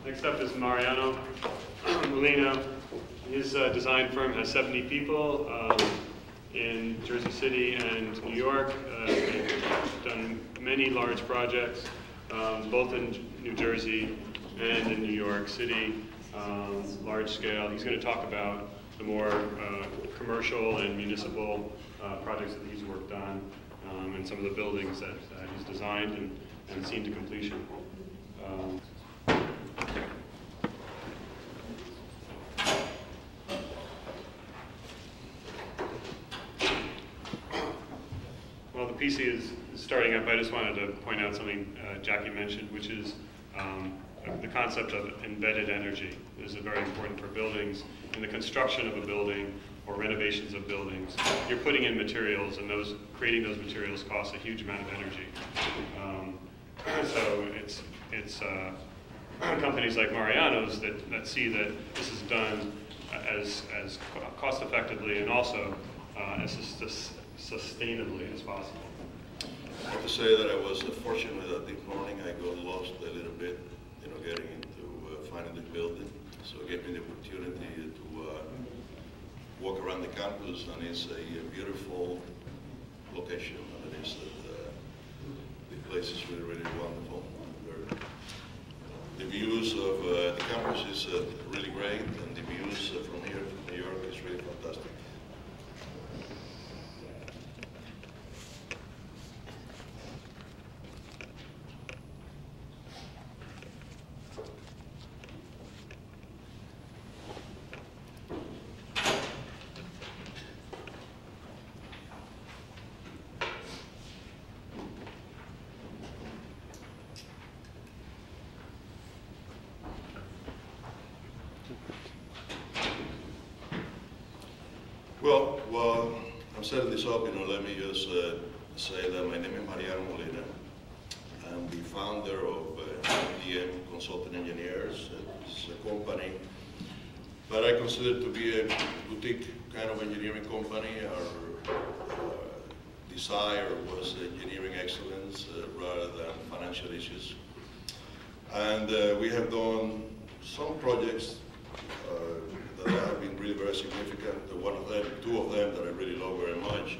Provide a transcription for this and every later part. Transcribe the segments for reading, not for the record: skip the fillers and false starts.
Next up is Mariano Molina. His design firm has 70 people in Jersey City and New York. They've done many large projects, both in New Jersey and in New York City, large scale. He's going to talk about the more commercial and municipal projects that he's worked on, and some of the buildings that he's designed and seen to completion. Well, the PC is starting up. I just wanted to point out something Jackie mentioned, which is the concept of embedded energy. This is very important for buildings. In the construction of a building or renovations of buildings, you're putting in materials, and creating those materials costs a huge amount of energy. So it's companies like Mariano's that see that this is done as cost effectively and also as sustainably as possible. I have to say that I was fortunate that this morning I got lost a little bit, getting into finding the building. So it gave me the opportunity to walk around the campus, and it's a beautiful location. And it is the place is really, really wonderful. The views of the campus is really great, and the views from here to New York is really fantastic. Well, I'm setting this up, let me just say that my name is Mariano Molina. I'm the founder of MDM Consulting Engineers. It's a company that I consider to be a boutique kind of engineering company. Our desire was engineering excellence rather than financial issues. And we have done some projects that have been really very significant. Two of them that I really love very much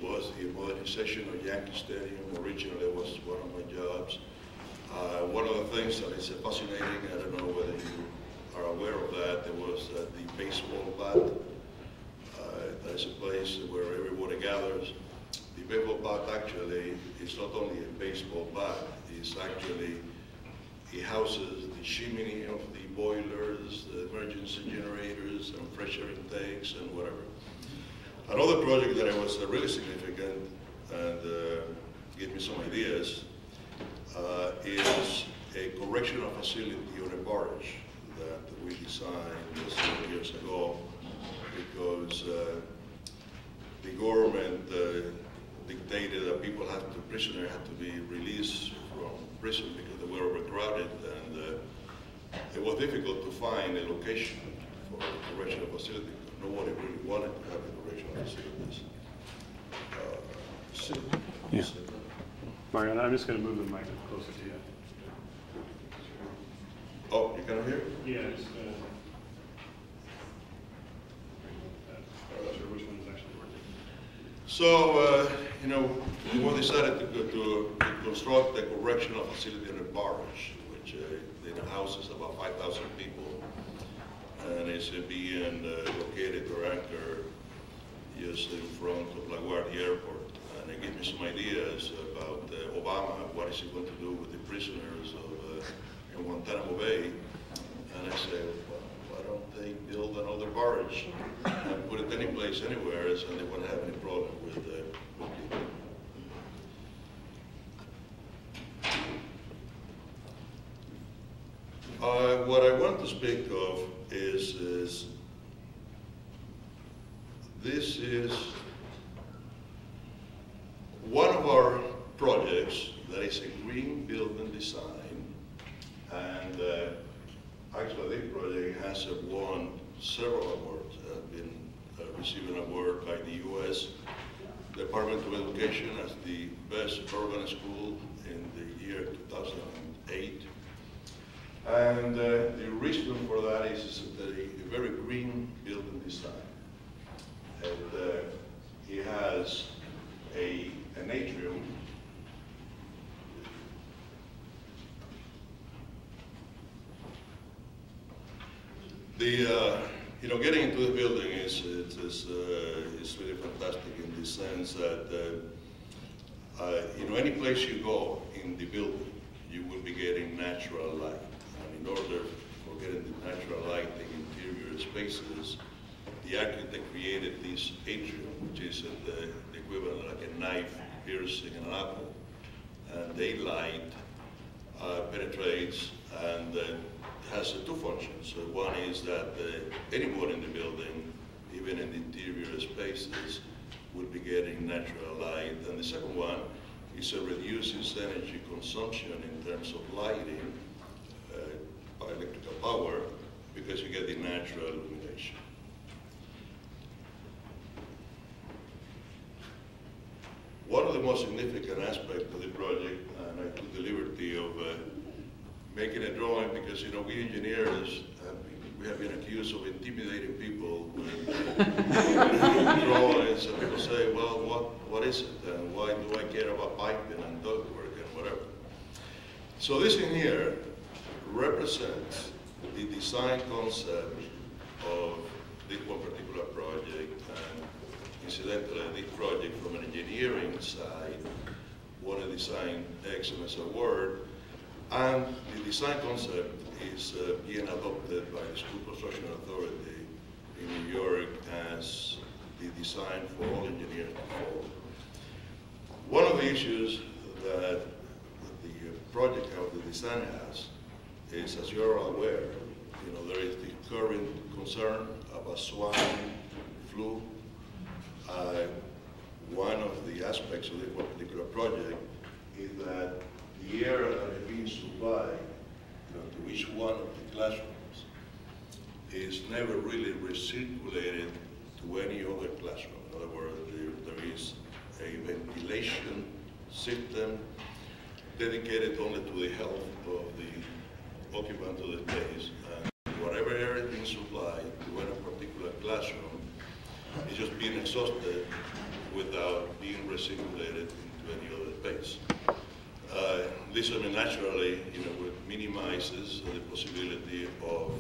was the modernization of Yankee Stadium. Originally, it was one of my jobs. One of the things that is fascinating, I don't know whether you are aware of that, there was the baseball bat. That is a place where everybody gathers. The baseball bat actually is not only a baseball bat, it houses the chimney of the boilers, the emergency generators, and fresh air intakes, and whatever. Another project that was really significant and gave me some ideas is a correctional facility on a barge that we designed several years ago because the government dictated that prisoners had to be released from prison because they were overcrowded, and it was difficult to find a location for a correctional facility. Nobody really wanted to have a correctional facilities. Yeah. Mariano, I'm just going to move the mic closer to you. Oh, you cannot hear? Yeah, just I'm not sure which one is actually working. So, we decided to construct a correctional facility on a barge, which houses about 5,000 people, and it's being located or anchored just in front of LaGuardia Airport. And it gave me some ideas about Obama, what is he going to do with the prisoners in Guantanamo Bay. And I said, well, why don't they build another barge and put it any place, anywhere, and they won't have any problem with people. What I want to speak of is this is one of our projects that is a green building design, and actually this project has won several awards. I've been receiving an award by the U.S. Department of Education as the best urban school in the year 2008. And the reason for that is a very green building design. And it has an atrium. Getting into the building is really fantastic in the sense that any place you go in the building, you will be getting natural light. And in order for getting the natural light in interior spaces, the architect created this atrium, which is the equivalent like a knife piercing an apple. And daylight penetrates and has two functions. So one is that anyone in the building, even in the interior spaces, will be getting natural light. And the second one is it reduces energy consumption in terms of lighting by electrical power because you get the natural illumination. One of the most significant aspects of the project, and I took the liberty of making a drawing because, we engineers, we have been accused of intimidating people with drawings, and people say, well, what is it, and why do I care about piping and ductwork and whatever? So this in here represents the design concept of this one particular project, and incidentally, this project from an engineering side won a Design Excellence Award. And the design concept is being adopted by the School Construction Authority in New York as the design for all engineers to follow. One of the issues that the project of the design has is, as you're aware, there is the current concern about swine flu. One of the aspects of this particular project is that the air that is being supplied to each one of the classrooms is never really recirculated to any other classroom. In other words, there is a ventilation system dedicated only to the health of the occupant of the space. And whatever air is being supplied to any particular classroom is just being exhausted without being recirculated into any other space. This, naturally, minimizes the possibility of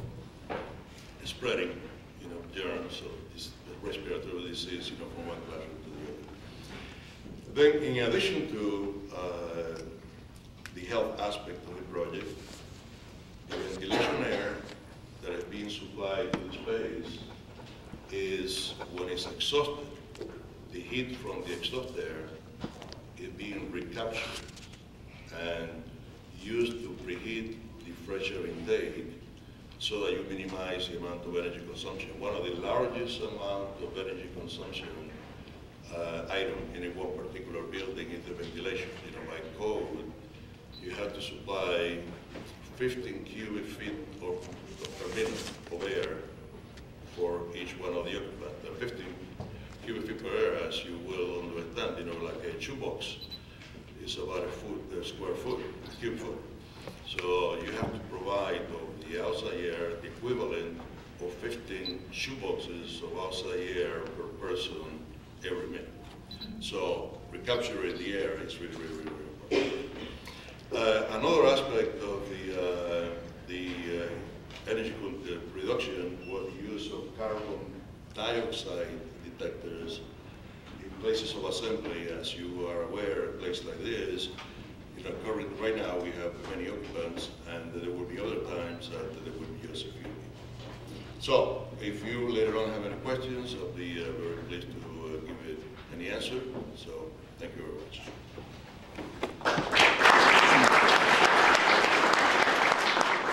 spreading, germs or respiratory disease, from one classroom to the other. Then, in addition to the health aspect of the project, the ventilation air that is being supplied to the space is, when it's exhausted, the heat from the exhaust air is being recaptured and used to preheat the fresh air intake so that you minimize the amount of energy consumption. One of the largest amount of energy consumption item in one particular building is the ventilation. By code, you have to supply 15 cubic feet per minute of air for each one of the occupants. 15 cubic feet per air, as you will understand, like a shoebox is about a square foot, cubic foot. So you have to provide of the outside air the equivalent of 15 shoeboxes of outside air per person every minute. So recapturing the air is really, really, really important. Another aspect of the energy reduction was the use of carbon dioxide detectors in places of assembly. As you are aware, a place like this, right now we have many occupants, and there will be other times that there will be just a few people. So, if you later on have any questions, I'll be very pleased to give it any answer. So, thank you very much.